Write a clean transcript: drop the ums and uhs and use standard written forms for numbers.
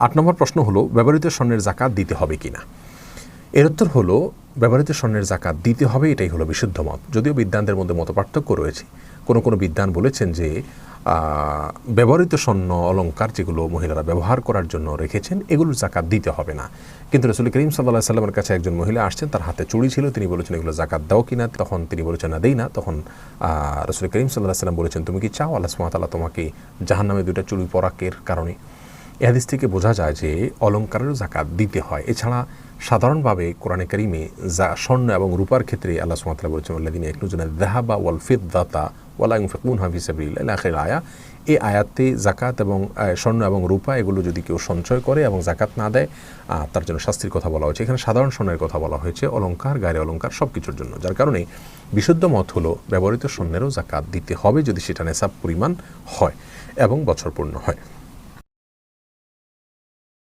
8 নম্বর প্রশ্ন হলো ব্যবহৃত স্বর্ণের যাকাত দিতে হবে কিনা। এর উত্তর হলো ব্যবহৃত স্বর্ণের যাকাত দিতে হবে, এটাই হলো বিশুদ্ধ মত। যদিও বিদ্বানদের মধ্যে মতপার্থক্য রয়েছে। কোনো বিদ্বান বলেছেন যে ব্যবহৃত স্বর্ণ অলংকার যেগুলো মহিলারা ব্যবহার করার জন্য রেখেছেন এগুলোর যাকাত দিতে হবে না। কিন্তু রাসূল করিম সাল্লাল্লাহু আলাইহি সাল্লামের কাছে একজন মহিলা আসছেন, তার হাতে চুড়ি ছিল, তিনি বলেছেন এগুলো যাকাত দাও কিনা। তখন তিনি বলেছেন না, দেই না। তখন রাসূল করিম সাল্লাল্লাহু আলাইহি সাল্লাম বলেছেন, তুমি কি চাও আল্লাহ সুবহানাহু ওয়া তাআলা তোমাকে জাহান্নামে 2টা চুড়ি পরাকের কারণে? এই হাদিস থেকে বোঝা যায় যে অলংকারেরও যাকাত দিতে হয়। এছাড়া সাধারণভাবে কোরআনে কারিমে স্বর্ণ এবং রূপার ক্ষেত্রে আল্লাহ সুবহানাহু ওয়া তাআলা বলেছেন আল্লাযীনা ইয়াকনুজুনা আয-যাহাবা ওয়াল ফিদ্দাতা ওয়া লা ইউনফিকুনহা ফি সাবিলিল্লাহ ইলা আখির আয়া। এই আয়াতে যাকাত এবং স্বর্ণ এবং রূপা এগুলো যদি কেউ সঞ্চয় করে এবং যাকাত না দেয় তার জন্য শাস্তির কথা বলা হয়েছে। এখানে সাধারণ স্বর্ণের কথা বলা হয়েছে, অলংকার, গায়ের অলংকার সব কিছুর জন্য। যার কারণে বিশুদ্ধ মত হলো ব্যবহৃত স্বর্ণেরও যাকাত দিতে হবে যদি সেটা নেসাব পরিমাণ হয় এবং বছর পূর্ণ হয়।